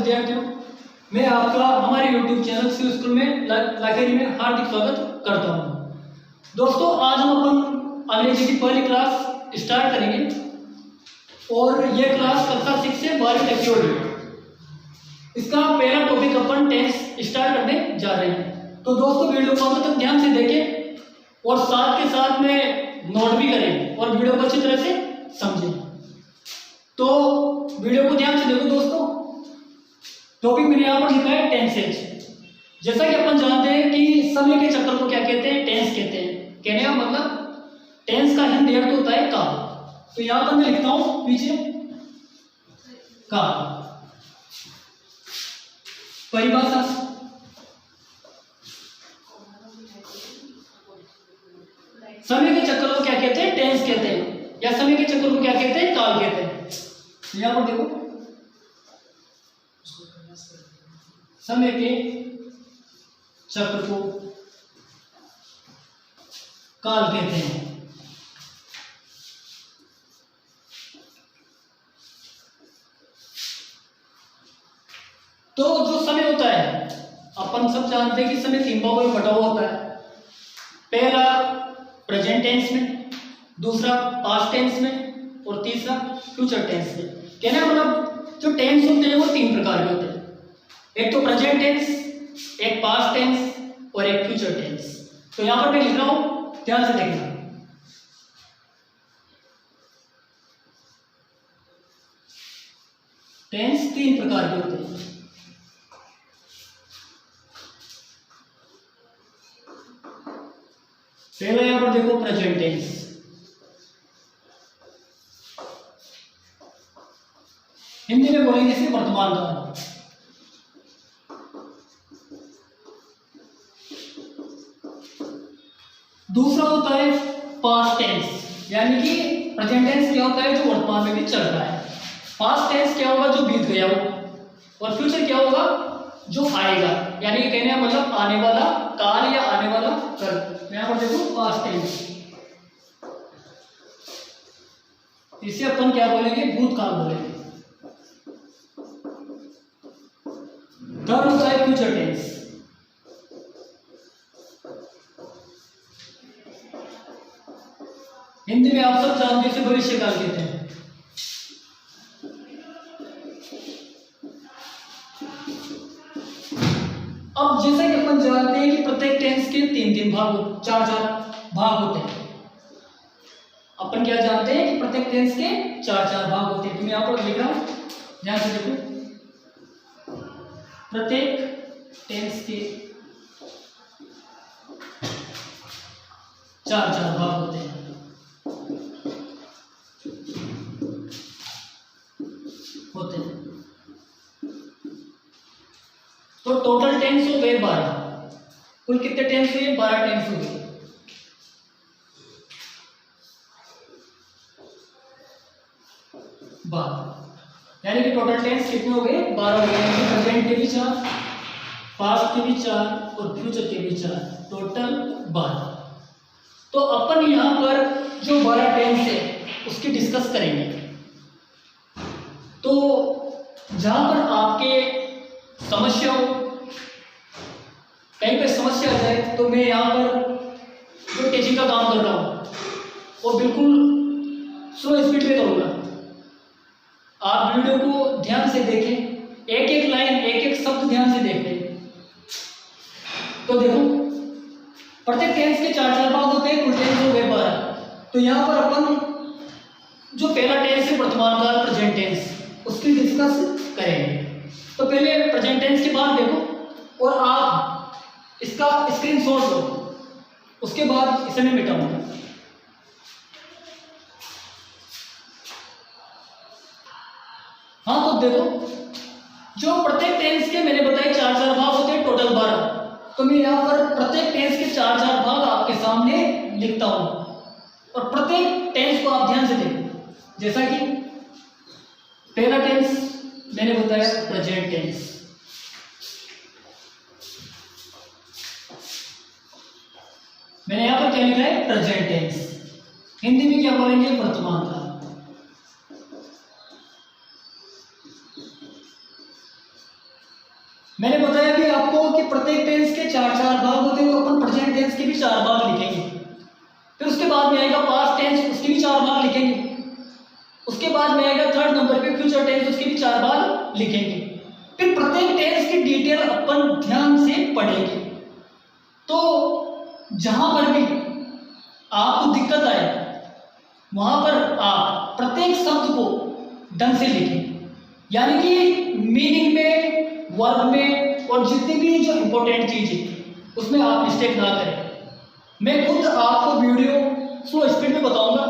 विद्यार्थियों, मैं आपका हमारे YouTube चैनल शिव स्कूल में लाइब्रेरी में हार्दिक स्वागत करता हूं। दोस्तों, आज हम अपन अंग्रेजी की पहली क्लास स्टार्ट करेंगे और यह क्लास कक्षा 6 से 12वीं तक की होगी। इसका पहला टॉपिक अपन टेंस स्टार्ट करने जा रहे हैं। तो दोस्तों, वीडियो को अंत तक ध्यान से देखें और साथ के साथ में नोट भी करें और वीडियो को अच्छी तरह से समझें। तो वीडियो को ध्यान से देखो दोस्तों। टॉपिक मैंने यहाँ पर लिखा है टेंसेज। जैसा कि अपन जानते हैं कि समय के चक्र को क्या कहते हैं? टेंस कहते हैं। कहने का मतलब टेंस का हिंदी अर्थ होता है काल। तो यहाँ पर मैं लिखता हूं पीछे काल। परिभाषा, समय के चक्र को क्या कहते हैं? टेंस कहते हैं, या समय के चक्र को क्या कहते हैं? काल कहते हैं। यहां पर देखो, समय के चक्र को काल कहते हैं। तो जो समय होता है, अपन सब जानते हैं कि समय 3 भागों में बटा हुआ होता है। पहला प्रेजेंट टेंस में, दूसरा पास्ट टेंस में और तीसरा फ्यूचर टेंस में। कहने का मतलब जो टेंस होते हैं वो 3 प्रकार के होते हैं। एक तो प्रेजेंट टेंस, एक पास्ट टेंस और एक फ्यूचर टेंस। तो यहां पर मैं लिख रहा हूं, ध्यान से देखना। टेंस 3 प्रकार के होते हैं। पहला यहां पर देखो प्रेजेंट टेंस। हिंदी में बोलेंगे इसे वर्तमान काल। दूसरा होता है पास्ट टेंस, यानी कि प्रेजेंट टेंस क्या होता है? जो वर्तमान में भी चल रहा है। पास्ट टेंस क्या होगा? जो बीत गया हो। और फ्यूचर क्या होगा? जो आएगा, यानी कहने का मतलब आने वाला काल या आने वाला कल। यहां पर देखो पास्ट टेंस, इसे अपन क्या बोलेंगे? भूतकाल बोलेंगे। थर्ड होता है फ्यूचर टेंस। हिंदी में आप सब जानते हैं, इसे भविष्य काल कहते हैं। अब जैसा कि अपन जानते हैं कि प्रत्येक टेंस के 3-3 भाग, 4-4 भाग होते हैं। अपन क्या जानते हैं कि प्रत्येक टेंस के 4-4 भाग होते हैं। तो मैं यहां पर लिख रहा हूं, ध्यान से देखो। प्रत्येक टेंस के 4-4 भाग होते हैं। तो टोटल टेंस हो गए 12। कुल कितने टेंस हुए? 12 टेंस हो गए। यानी कि टोटल टेंस कितने हो गए? 12 हो गए। प्रेजेंट के भी 4, पास्ट के भी 4 और फ्यूचर के भी 4, टोटल 12। तो अपन यहां पर जो 12 टेंस है उसकी डिस्कस करेंगे। तो जहां पर आपके समस्या हो, कहीं पे समस्या आ जाए, तो मैं यहाँ पर जो टीचिंग का काम कर रहा हूँ वो बिल्कुल स्लो स्पीड में करूँगा। आप वीडियो को ध्यान से देखें, एक एक लाइन, एक एक शब्द ध्यान से देखें। तो देखो, प्रत्येक टेंस के 4-4 भाग होते हैं। कुल टेंस हो गए 12। तो यहाँ पर अपन जो पहला टेंस है वर्तमान काल, प्रेजेंट टेंस, उसकी डिस्कस करेंगे। तो पहले प्रेजेंट टेंस के बाद देखो और आप इसका स्क्रीनशॉट लो, उसके बाद इसे मैं मिटाऊंगा। हाँ, तो देखो, जो प्रत्येक टेंस के मैंने बताए 4-4 भाग होते हैं, टोटल 12। तो मैं यहाँ पर प्रत्येक टेंस के 4-4 भाग आपके सामने लिखता हूं और प्रत्येक टेंस को आप ध्यान से देखो। जैसा कि पहला टेंस मैंने बताया प्रेजेंट टेंस। मैंने यहां पर क्या लिखा है? Present tense. हिंदी में क्या बोलेंगे? वर्तमान काल। मैंने बताया भी आपको कि प्रत्येक टेंस के चार चार भाग होते हैं, तो अपन प्रेजेंट टेंस के भी चार भाग लिखेंगे। फिर उसके बाद में आएगा पास्ट टेंस, उसके भी चार भाग लिखेंगे। उसके बाद में आएगा थर्ड नंबर पे फ्यूचर टेंस, उसके भी चार भाग लिखेंगे। फिर प्रत्येक टेंस की डिटेल अपन ध्यान से पढ़ेंगे। तो जहां पर भी आपको दिक्कत आए वहां पर आप प्रत्येक शब्द को ढंग से लिखें, यानी कि मीनिंग में, वर्ब में, और जितनी भी जो इंपॉर्टेंट चीज है उसमें आप मिस्टेक ना करें। मैं खुद आपको वीडियो स्लो स्पीड में बताऊंगा,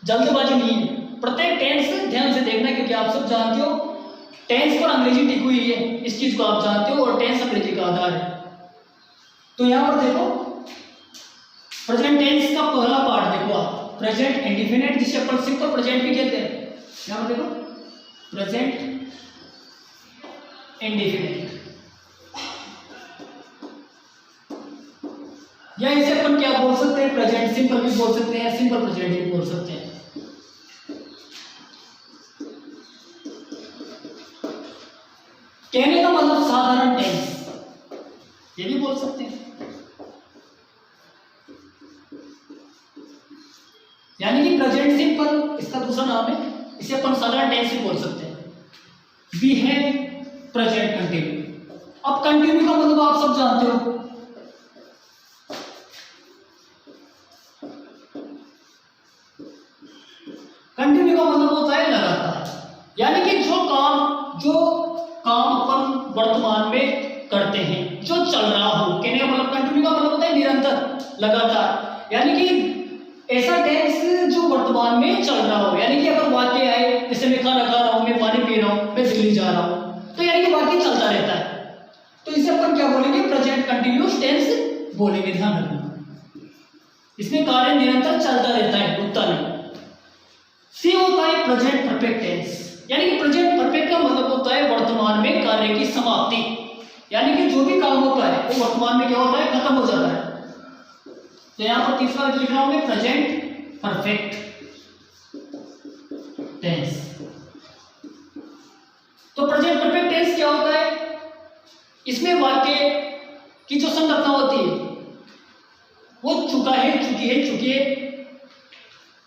जल्दबाजी नहीं है। प्रत्येक टेंस ध्यान से देखना, क्योंकि आप सब जानते हो टेंस पर अंग्रेजी टिकी हुई है, इस चीज को आप जानते हो, और टेंस अंग्रेजी का आधार है। तो यहां पर देखो प्रेजेंट टेंस का पहला पार्ट देखो आप, प्रेजेंट इंडेफिनिट, जिसे अपन सिंपल प्रेजेंट भी कहते हैं। यहां पर देखो प्रेजेंट इंडेफिनिट, या इसे अपन क्या बोल सकते हैं, प्रेजेंट सिंपल भी बोल सकते हैं, सिंपल प्रेजेंट भी बोल सकते हैं। कहने का मतलब साधारण टेंस, ये भी बोल सकते हैं, यानी कि प्रेजेंट सिंपल इसका दूसरा नाम है, इसे अपन साधारण टेंस भी बोल सकते हैं। वी है प्रेजेंट कंटिन्यू। अब कंटिन्यू का मतलब आप सब जानते हो, कंटिन्यू का मतलब होता है लगातार, यानी कि जो काम अपन वर्तमान में करते हैं, जो चल रहा हो। कहने का मतलब कंटिन्यू का मतलब होता है निरंतर, लगातार, यानी कि ऐसा टेंस जो वर्तमान में चल रहा हो। यानी कि अगर वाक्य आए, जैसे मैं खाना खा रहा हूं, मैं पानी पी रहा हूं, मैं दिल्ली जा रहा हूं, तो यानी कि वाक्य चलता रहता है, तो इसे अपन क्या बोलेंगे, प्रेजेंट कंटिन्यूअस टेंस बोलेंगे। ध्यान रखना, इसमें कार्य निरंतर चलता रहता है, रुकता नहीं। सी होता है प्रेजेंट परफेक्ट टेंस, यानी कि प्रेजेंट परफेक्ट का मतलब होता है वर्तमान में कार्य की समाप्ति, यानी कि जो भी काम होता है वो वर्तमान में क्या होता है, खत्म हो जाता है। तो यहां पर तीसरा लिख रहा हूं मैं, प्रेजेंट परफेक्ट टेंस। तो प्रेजेंट परफेक्ट टेंस क्या होता है, इसमें वाक्य की जो संरचना होती है वो चुका है, चुकी है, चुकी है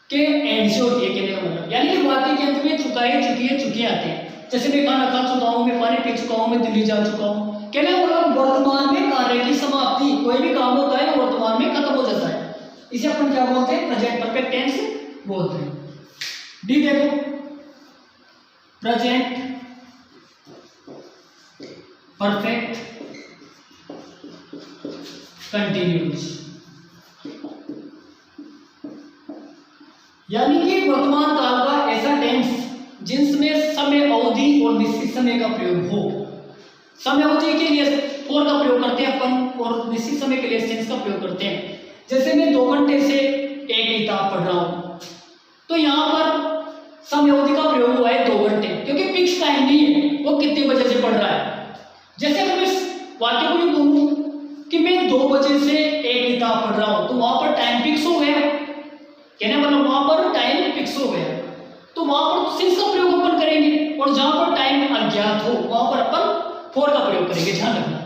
के एंड से होती है। कहने का मतलब, यानी कि वाक्य के अंत में चुका है, चुकी है, चुके आते हैं। जैसे मैं खाना खा चुका हूं, मैं पानी पी चुका हूं, मैं दिल्ली जा चुका हूं। कहने का मतलब वर्तमान में कार्य की समाप्ति, कोई भी काम होता है वो वर्तमान में खत्म हो जाता है, इसे अपन क्या बोलते हैं, प्रेजेंट परफेक्ट टेंस बोलते हैं। डी देखो, प्रेजेंट परफेक्ट कंटिन्यूअस, यानी कि वर्तमान काल का ऐसा टेंस जिसमें समय अवधि और निश्चित समय का प्रयोग हो। समय अवधि के लिए फॉर का प्रयोग करते हैं अपन, और निश्चित समय के लिए सिंस का प्रयोग करते हैं। जैसे मैं 2 घंटे से एक किताब पढ़ रहा हूं, तो यहां पर समय अवधि का प्रयोग हुआ है 2 घंटे, क्योंकि फिक्स टाइम नहीं है वो कितने बजे से पढ़ रहा है। जैसे अगर मैं वाक्य को यूं बोलूं कि मैं 2 बजे से एक किताब पढ़ रहा हूं, तो वहां पर टाइम फिक्स हो गया, कहने मतलब वहां पर टाइम फिक्स हो गया, तो वहां पर सिंस का प्रयोग अपन करेंगे, और जहां पर टाइम अज्ञात हो वहां पर अपन फॉर का प्रयोग करेंगे। ध्यान रखना,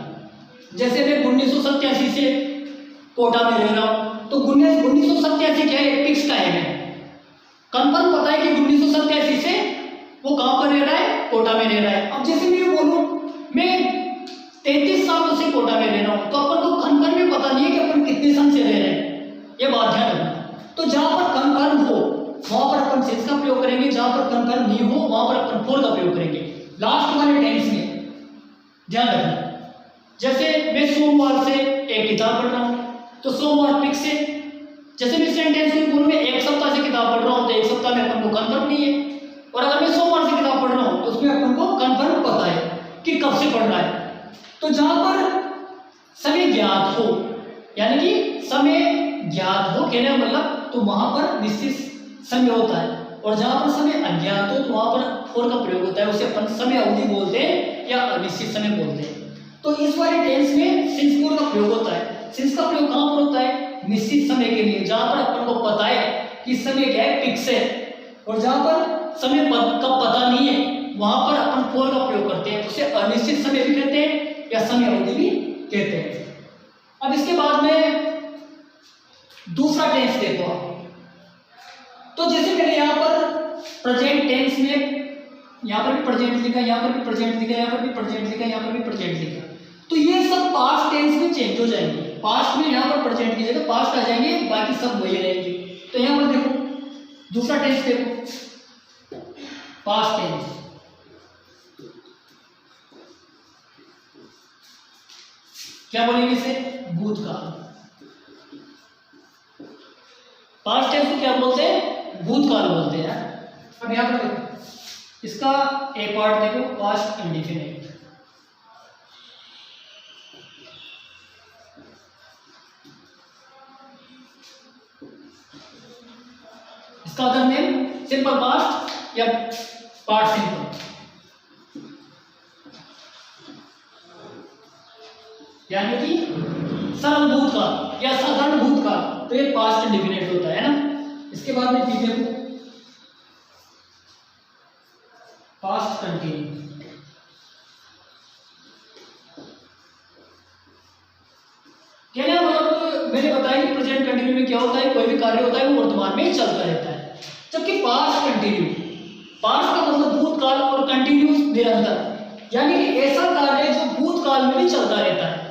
जैसे मैं 1987 से कोटा में रह रहा हूं, तो 1987 क्या है, फिक्स टाइम है, कंफर्म पता है कि 1987 से वो कहां पर रह रहा है, कोटा में रह रहा है। अब जैसे मैं ये बोलूं मैं 33 सालों से कोटा में रह रहा हूं, तो अपन को कंफर्म में पता नहीं है कि अपन कितने साल से रह रहे हैं, ये बात ध्यान रखना। तो जहां पर कंफर्म हो वहां पर अपन सिंस का प्रयोग करेंगे, जहां पर कंफर्म नहीं हो वहां पर अपन फॉर का प्रयोग करेंगे लास्ट वाले टेंस में। ध्यान रखना, जैसे मैं सोमवार से एक किताब पढ़ रहा हूं, तो सोमवार फिक्स है। जैसे मैं सेंटेंस में बोलूं मैं 1 सप्ताह से किताब पढ़ रहा हूं, तो 1 सप्ताह में अपन को कंफर्म नहीं है, और अगर मैं सोमवार से किताब पढ़ रहा हूं तो उसमें अपन को कंफर्म पता है कि कब से पढ़ रहा है। तो जहां पर समय ज्ञात हो, यानी कि समय ज्ञात हो कहने का मतलब, तो वहां पर निश्चित समय होता है, और जहां पर समय अज्ञात हो तो वहां पर फॉर का प्रयोग होता है, उसे अपन समय अवधि बोलते हैं या अनिश्चित समय बोलते हैं। तो इस वाले टेंस में सिंस फॉर का प्रयोग होता है। सिंस का प्रयोग कहां पर होता है, निश्चित समय के लिए, जहां पर अपन को पता है कि समय क्या है, फिक्स है, और जहां पर समय का पता नहीं है वहां पर अपन फॉर का प्रयोग करते हैं, उसे अनिश्चित समय भी कहते हैं या समय अवधि भी कहते हैं। अब इसके बाद में दूसरा टेंस देखो आप, तो जैसे मैंने यहाँ पर प्रेजेंट टेंस में यहाँ पर भी प्रेजेंट लिखा, यहाँ पर भी प्रेजेंट लिखा, यहाँ पर भी प्रेजेंट लिखा, यहाँ पर भी प्रेजेंट लिखा, तो ये सब पास्ट टेंस में चेंज हो जाएंगे। पास्ट में यहाँ पर प्रेजेंट की जगह पास्ट आ जाएंगे, बाकी सब वही रहेंगे। तो यहाँ पर देखो दूसरा टेंस देखो, पास्ट टेंस, क्या बोलेंगे इसे? भूतकाल। पास्ट टेंस को क्या बोलते हैं? भूतकाल बोलते हैं। अब यहाँ पर देखो इसका एक पार्ट देखो, पास्ट इंडेफिनिट। इसका अदर नेम सिंपल पास्ट या पास्ट सिंपल। यानी कि सरल भूतकाल या साधारण भूतकाल, तो ये पास्ट इंडेफिनिट होता है ना। इसके बाद में पी देखो पास्ट कंटिन्यू। क्या ना, मतलब मैंने बताया कि प्रेजेंट कंटिन्यू में क्या होता है, कोई भी कार्य होता है वो वर्तमान में चलता रहता है। जबकि पास्ट कंटिन्यू, पास्ट का मतलब भूतकाल और कंटिन्यूस निरंतर, यानी कि ऐसा कार्य जो भूतकाल में भी चलता रहता है,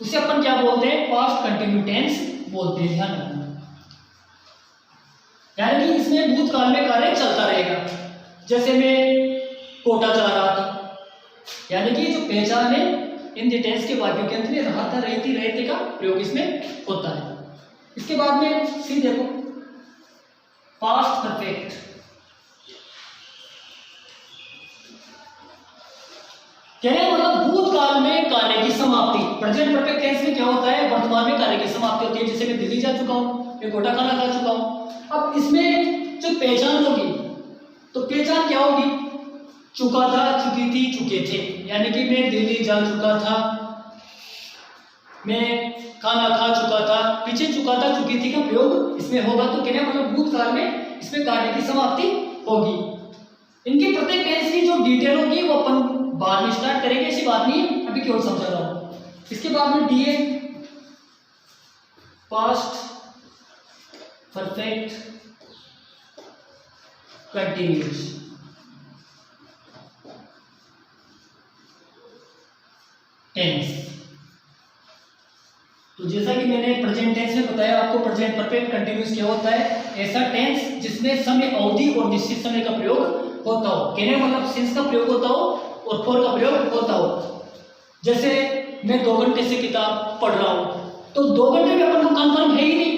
उसे अपन क्या बोलते हैं? पास्ट कंटिन्यू टेंस बोलते हैं। ध्यान रखना, यानी कि इसमें भूतकाल में कार्य चलता रहेगा। जैसे मैं कोटा चला रहा था, यानी कि जो पहचान है इन द टेंस के वाक्यों के अंत में रहा था, रहती, रहते का प्रयोग इसमें होता है। इसके बाद में सी देखो पास्ट परफेक्ट। कहने मतलब भूतकाल में कार्य की समाप्ति। प्रेजेंट परफेक्ट टेंस में क्या होता है? वर्तमान में कार्य की समाप्ति होती है। जैसे मैं दिल्ली जा चुका हूँ, मैं कोटा खाना खा चुका हूँ। अब इसमें जो पहचान होगी, तो पहचान क्या होगी? चुका था, चुकी थी, चुके थे। यानी कि मैं दिल्ली जा चुका था, मैं खाना खा चुका था, पीछे चुका था, चुकी थी का प्रयोग इसमें होगा। तो कहने मतलब भूतकाल में इसमें कार्य की समाप्ति होगी। इनकी प्रत्येक टेंस की जो डिटेल होगी वो अपन बाद में स्टार्ट करेंगे, ऐसी बात नहीं है, अभी केवल समझा रहा हूं। इसके बाद में डीए पास्ट परफेक्ट कंटिन्यूस। टेंस, तो जैसा कि मैंने प्रेजेंट टेंस में बताया आपको, प्रेजेंट परफेक्ट कंटिन्यूस क्या होता है? ऐसा टेंस जिसमें समय अवधि और निश्चित समय का प्रयोग होता हो। कहने मतलब सिंस का प्रयोग होता हो और फॉर का प्रयोग होता हो। जैसे मैं 2 घंटे से किताब पढ़ रहा हूं, तो 2 घंटे में अपन को कंफर्म है ही नहीं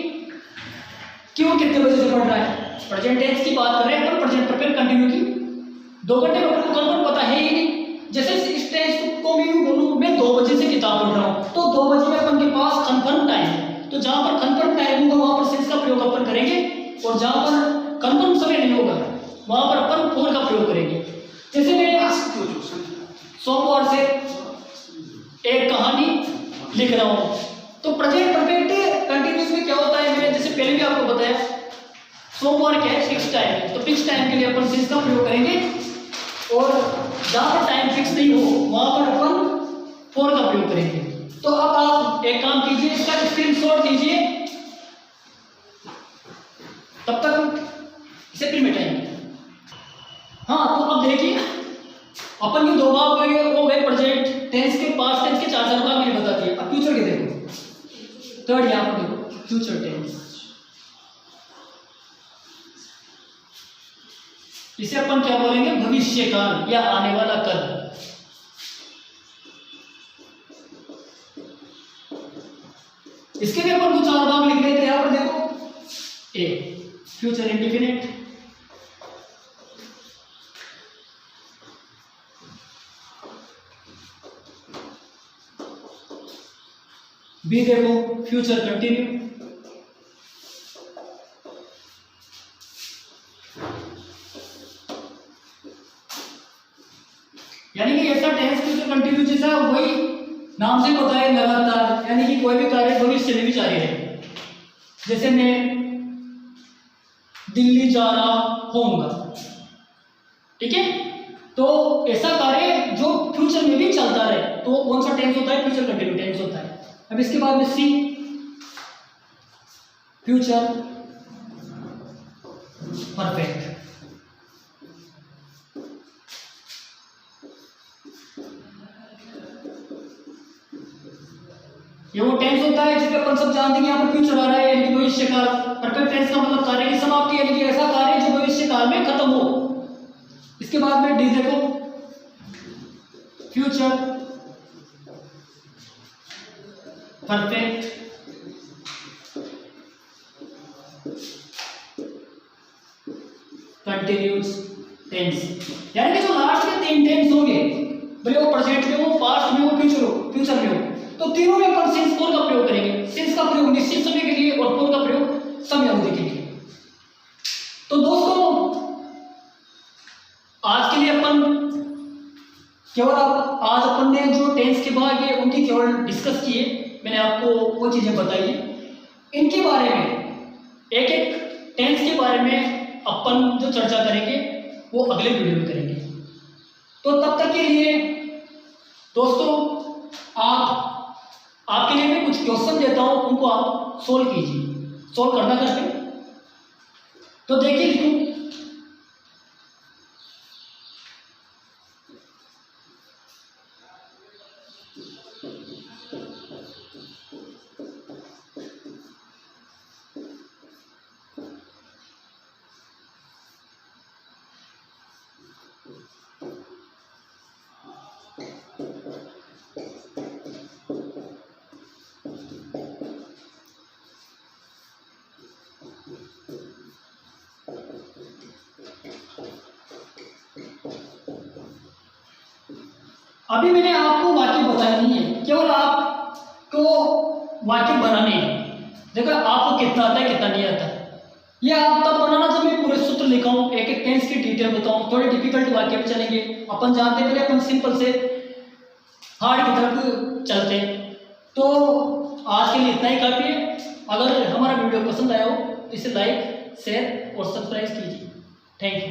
कि वो कितने बजे से पढ़ रहा है। प्रेजेंट टेंस की बात कर रहे हैं अपन, प्रेजेंट परफेक्ट कंटिन्यू की। 2 घंटे में अपन को कंफर्म पता है ही नहीं। जैसे इस टेंस को मैं यूं बोलूं, मैं 2 बजे से किताब पढ़ रहा हूं, तो 2 बजे में अपन के पास कंफर्म टाइम है। तो जहां पर कंफर्म टाइम होगा वहां पर सिंस का प्रयोग अपन करेंगे, और जहां पर कंफर्म समय नहीं होगा वहां पर अपन फॉर का प्रयोग करेंगे। जैसे मैं सोमवार से एक कहानी लिख रहा हूं, तो प्रेजेंट परफेक्ट कंटिन्यूस में क्या होता है? मैंने जैसे पहले भी आपको बताया, सोमवार क्या है? फिक्स टाइम है, तो फिक्स टाइम के लिए अपन सिंस का प्रयोग करेंगे, और जहां पर टाइम फिक्स नहीं हो वहां पर अपन फॉर का प्रयोग करेंगे। तो अब आप एक काम कीजिए, इसका स्क्रीनशॉट लीजिए, तब तक इसे फिर मिटाएंगे। हाँ, तो अब देखिए अपन ये 2 भाग हो गए प्रेजेंट टेंस के, पास्ट टेंस के 4 भाग मैंने बता दिए। अब फ्यूचर के देखो, थर्ड यहां पर देखो फ्यूचर टेंस। इसे अपन क्या बोलेंगे? भविष्य काल या आने वाला कल। इसके भी अपन कुछ 4 भाग लिख लेते हैं। यहां पर देखो, ए फ्यूचर इंडेफिनिट, बी देखो फ्यूचर कंटिन्यू, यानी कि ऐसा टेंस फ्यूचर कंटिन्यू जैसा वही नाम से पता है, लगातार, यानी कि कोई भी कार्य भविष्य में भी जारी रहे। जैसे मैं दिल्ली जा रहा होऊंगा, ठीक है, तो ऐसा कार्य जो फ्यूचर में भी चलता रहे तो वो कौन सा टेंस होता है? फ्यूचर कंटिन्यू टेंस होता है। अब इसके बाद में सी, फ्यूचर परफेक्ट। ये वो टेंस होता है जिसमें अपन सब जानते हैं कि यहाँ पर फ्यूचर आ रहा है यानी कि भविष्य काल। परफेक्ट टेंस का मतलब कार्य की समाप्ति यानी कि ऐसा कार्य जो भविष्य काल में खत्म हो। इसके बाद में डी देखो, फ्यूचर परफेक्ट कंटिन्यूस टेंस, यानी कि जो लास्ट के 3 टेंस होंगे भले वो प्रेजेंट में हो, पास्ट में हो, फ्यूचर में हो, तो तीनों में अपन सिंस फोर का प्रयोग करेंगे। सिंस का प्रयोग निश्चित समय के लिए और फोर का प्रयोग समय अवधि के लिए। तो दोस्तों आज के लिए अपन केवल आज अपन ने जो टेंस के भाग है उनकी केवल डिस्कस किए, मैंने आपको वो चीजें बताई। इनके बारे में एक एक टेंस के बारे में अपन जो चर्चा करेंगे वो अगले वीडियो में करेंगे। तो तब तक के लिए दोस्तों आपके लिए मैं कुछ क्वेश्चन देता हूं, उनको आप सोल्व कीजिए। सोल्व करना करके तो देखिए, लिखो अभी मैंने आपको वाक्य बताया नहीं है, केवल आपको वाक्य बनाने हैं। देखो आपको कितना आता है कितना नहीं आता। ये आप तब बनाना जब मैं पूरे सूत्र लिखाऊं, एक एक टेंस की डिटेल बताऊं। थोड़े डिफिकल्ट वाक्य भी चलेंगे, अपन जानते हैं, पहले अपन सिंपल से हार्ड की तरफ चलते हैं। तो आज के लिए इतना ही काफी है। अगर हमारा वीडियो पसंद आया हो तो इसे लाइक, शेयर और सब्सक्राइब कीजिए। Thank you.